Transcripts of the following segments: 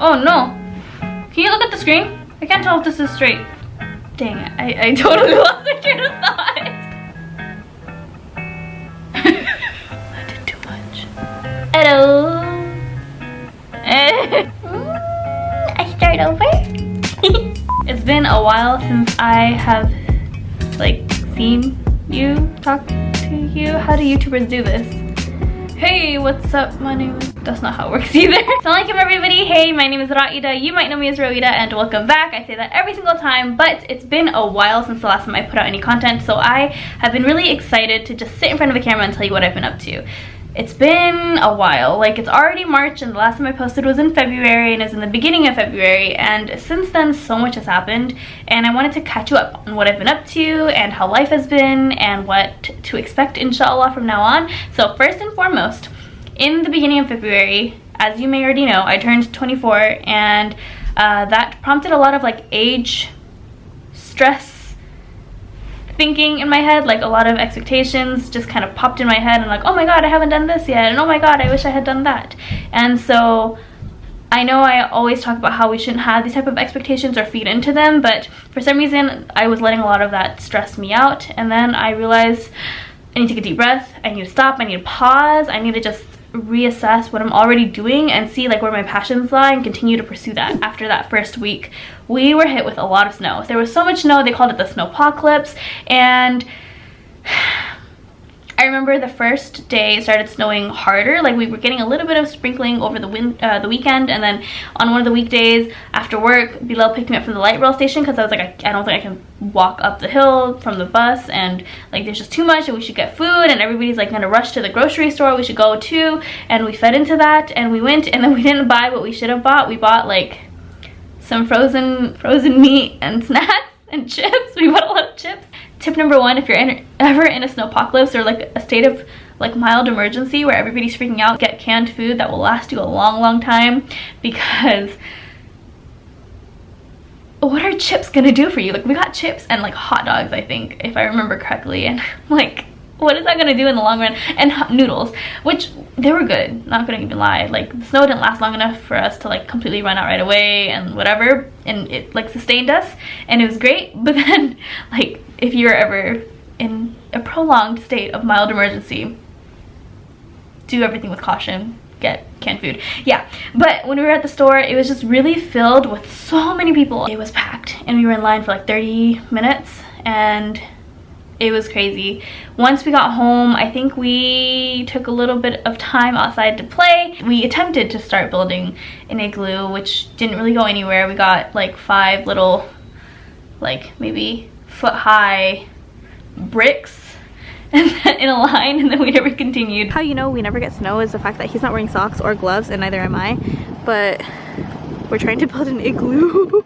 Oh no. Can you look at the screen? I can't tell if this is straight. Dang it, I totally lost my train of thought. I did too much. Hello. I start over. It's been a while since I have like seen you, talk to you. How do YouTubers do this? Hey, what's up? My name is... That's not how it works either. Assalamualaikum everybody. Hey, my name is Roedah. You might know me as Roedah, and welcome back. I say that every single time, but it's been a while since the last time I put out any content, so I have been really excited to just sit in front of a camera and tell you what I've been up to. It's been a while. Like, it's already March, and the last time I posted was in February, and it's in the beginning of February, and since then so much has happened, and I wanted to catch you up on what I've been up to and how life has been and what to expect, inshallah, from now on. So first and foremost, in the beginning of February, as you may already know, I turned 24, and that prompted a lot of like age stress thinking in my head. Like, a lot of expectations just kind of popped in my head, and like, oh my god, I haven't done this yet, and oh my god, I wish I had done that. And so I know I always talk about how we shouldn't have these type of expectations or feed into them, but for some reason I was letting a lot of that stress me out, and then I realized I need to take a deep breath, I need to stop, I need to pause, I need to just reassess what I'm already doing and see like where my passions lie and continue to pursue that. After that first week, we were hit with a lot of snow. There was so much snow, they called it the snowpocalypse, and I remember the first day it started snowing harder. Like, we were getting a little bit of sprinkling over the weekend, and then on one of the weekdays after work, Bilal picked me up from the light rail station because I was like, I don't think I can walk up the hill from the bus, and like there's just too much, and we should get food, and everybody's like gonna rush to the grocery store, we should go too. And we fed into that, and we went, and then we didn't buy what we should have bought. We bought like some frozen meat and snacks and chips. We bought a lot of chips. Tip number one, if you're ever in a snowpocalypse or like a state of like mild emergency where everybody's freaking out, get canned food that will last you a long time, because what are chips gonna do for you? Like, we got chips and like hot dogs, I think, if I remember correctly, and like, what is that gonna do in the long run? And noodles, which they were good, not gonna even lie. Like, the snow didn't last long enough for us to like completely run out right away and whatever, and it like sustained us and it was great. But then, like, if you're ever in a prolonged state of mild emergency, do everything with caution. Get canned food. Yeah, but when we were at the store, it was just really filled with so many people. It was packed, and we were in line for like 30 minutes, and it was crazy. Once we got home, I think we took a little bit of time outside to play. We attempted to start building an igloo, which didn't really go anywhere. We got like 5 little, like maybe foot-high bricks in a line, and then we never continued. How you know we never get snow is the fact that he's not wearing socks or gloves, and neither am I, but we're trying to build an igloo.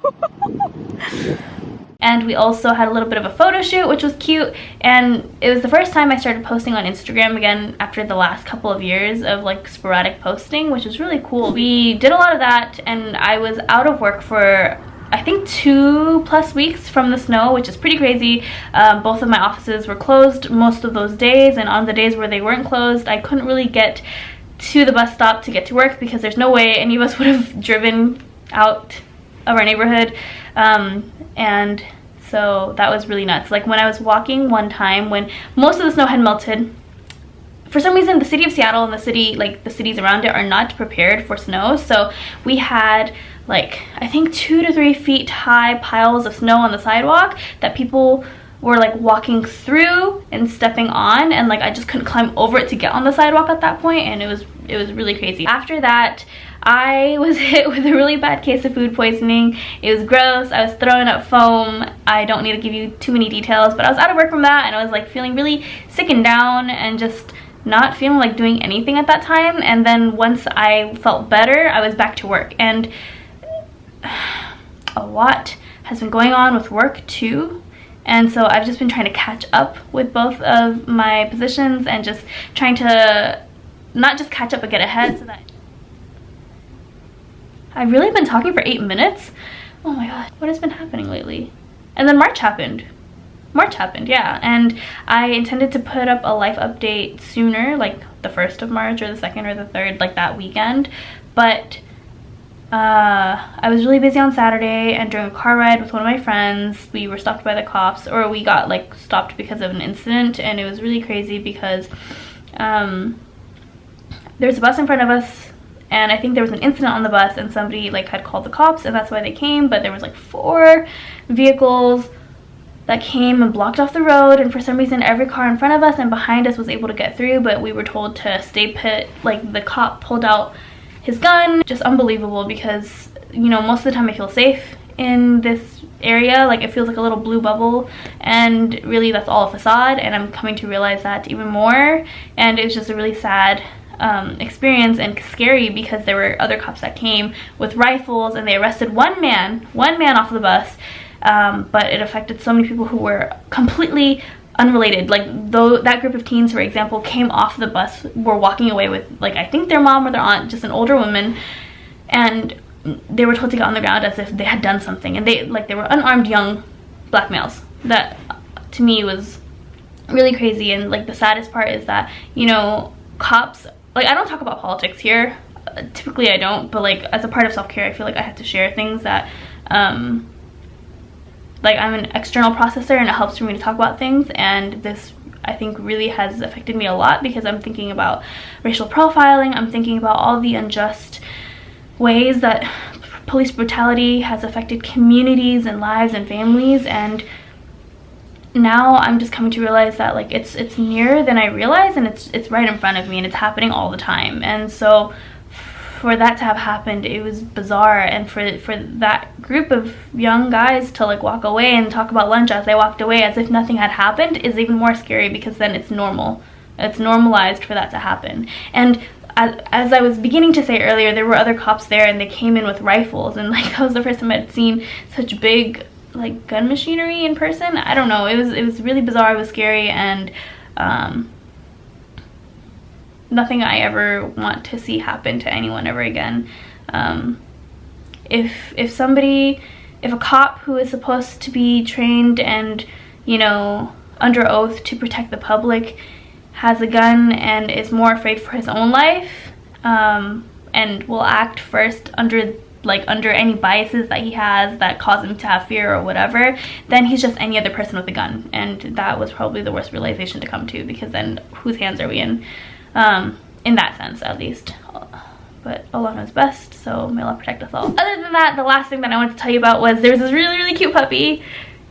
And we also had a little bit of a photo shoot, which was cute, and it was the first time I started posting on Instagram again after the last couple of years of like sporadic posting, which was really cool. We did a lot of that, and I was out of work for I think 2+ weeks from the snow, which is pretty crazy. Both of my offices were closed most of those days, and on the days where they weren't closed, I couldn't really get to the bus stop to get to work because there's no way any of us would have driven out of our neighborhood. And so that was really nuts. Like, when I was walking one time when most of the snow had melted, for some reason the city of Seattle and the cities around it are not prepared for snow, so we had like I think 2 to 3 feet high piles of snow on the sidewalk that people were like walking through and stepping on, and like I just couldn't climb over it to get on the sidewalk at that point, and it was really crazy. After that, I was hit with a really bad case of food poisoning. It was gross. I was throwing up foam. I don't need to give you too many details, but I was out of work from that, and I was like feeling really sick and down and just not feeling like doing anything at that time. And then once I felt better, I was back to work, and a lot has been going on with work too, and so I've just been trying to catch up with both of my positions and just trying to not just catch up but get ahead. So that I've really been talking for 8 minutes. Oh my god, what has been happening lately? And then March happened, yeah, and I intended to put up a life update sooner, like the 1st of March or the 2nd or the 3rd, like that weekend, but I was really busy on Saturday, and during a car ride with one of my friends, we were stopped by the cops, or we got like stopped because of an incident, and it was really crazy because there's a bus in front of us, and I think there was an incident on the bus, and somebody like had called the cops, and that's why they came. But there was like 4 vehicles that came and blocked off the road, and for some reason every car in front of us and behind us was able to get through, but we were told to stay put. Like the cop pulled out his gun. Just unbelievable, because you know, most of the time I feel safe in this area. Like it feels like a little blue bubble, and really that's all a facade, and I'm coming to realize that even more. And it's just a really sad experience, and scary, because there were other cops that came with rifles, and they arrested one man off the bus, but it affected so many people who were completely unrelated. Like that group of teens, for example, came off the bus, were walking away with like I think their mom or their aunt, just an older woman, and they were told to get on the ground as if they had done something, and they were unarmed young black males. That to me was really crazy. And like the saddest part is that, you know, cops, like I don't talk about politics here, typically I don't, but like as a part of self-care I feel like I have to share things that like I'm an external processor, and it helps for me to talk about things. And this I think really has affected me a lot, because I'm thinking about racial profiling, I'm thinking about all the unjust ways that police brutality has affected communities and lives and families. And now I'm just coming to realize that like it's nearer than I realize, and it's right in front of me, and it's happening all the time. And so for that to have happened, it was bizarre. And for that group of young guys to like walk away and talk about lunch as they walked away as if nothing had happened is even more scary, because then it's normal. It's normalized for that to happen. And as I was beginning to say earlier, there were other cops there, and they came in with rifles, and like that was the first time I'd seen such big like gun machinery in person. I don't know, it was really bizarre, it was scary, and nothing I ever want to see happen to anyone ever again. If a cop who is supposed to be trained and, you know, under oath to protect the public has a gun and is more afraid for his own life, and will act first under any biases that he has that cause him to have fear or whatever, then he's just any other person with a gun. And that was probably the worst realization to come to, because then whose hands are we in that sense, at least. But Allah knows best, so may Allah protect us all. Other than that, the last thing that I wanted to tell you about was there was this really, really cute puppy,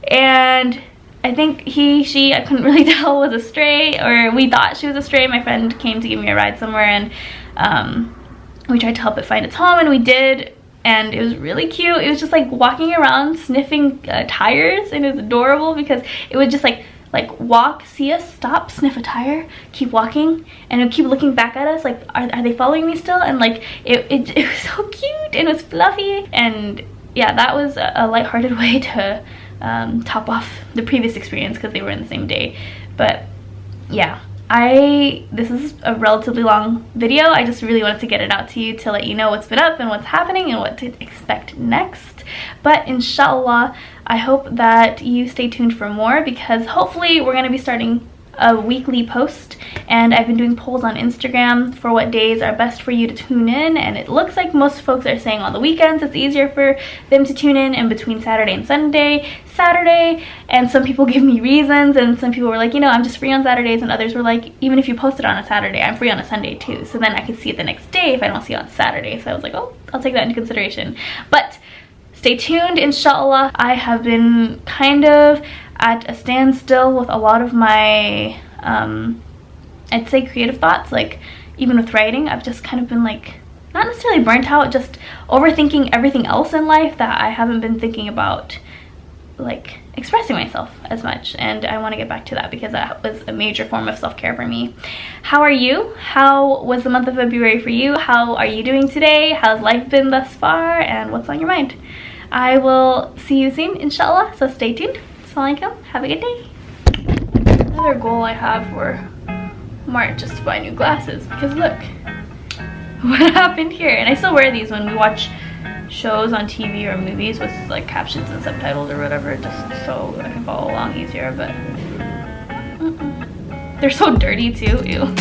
and I think I couldn't really tell was a stray, or we thought she was a stray. My friend came to give me a ride somewhere, and we tried to help it find its home, and we did, and it was really cute. It was just like walking around sniffing tires, and it was adorable, because it would just like walk, see us, stop, sniff a tire, keep walking, and it would keep looking back at us like, are they following me still? And like it was so cute, and it was fluffy. And yeah, that was a lighthearted way to top off the previous experience, because they were in the same day. But yeah, this is a relatively long video. I just really wanted to get it out to you to let you know what's been up and what's happening and what to expect next. But inshallah, I hope that you stay tuned for more, because hopefully we're going to be starting a weekly post, and I've been doing polls on Instagram for what days are best for you to tune in, and it looks like most folks are saying on the weekends it's easier for them to tune in between Saturday and Saturday, and some people give me reasons, and some people were like, you know, I'm just free on Saturdays, and others were like, even if you post it on a Saturday, I'm free on a Sunday too, so then I could see it the next day if I don't see it on Saturday. So I was like, oh, I'll take that into consideration. But stay tuned, inshallah. I have been kind of at a standstill with a lot of my I'd say creative thoughts. Like even with writing, I've just kind of been like, not necessarily burnt out, just overthinking everything else in life that I haven't been thinking about like expressing myself as much, and I want to get back to that, because that was a major form of self-care for me. How are you? How was the month of February for you? How are you doing today? How's life been thus far, and what's on your mind? I will see you soon, inshallah, so stay tuned. Assalamualaikum, have a good day. Another goal I have for March is to buy new glasses, because look what happened here. And I still wear these when we watch shows on TV or movies with like captions and subtitles or whatever, just so I can follow along easier. But they're so dirty too, ew.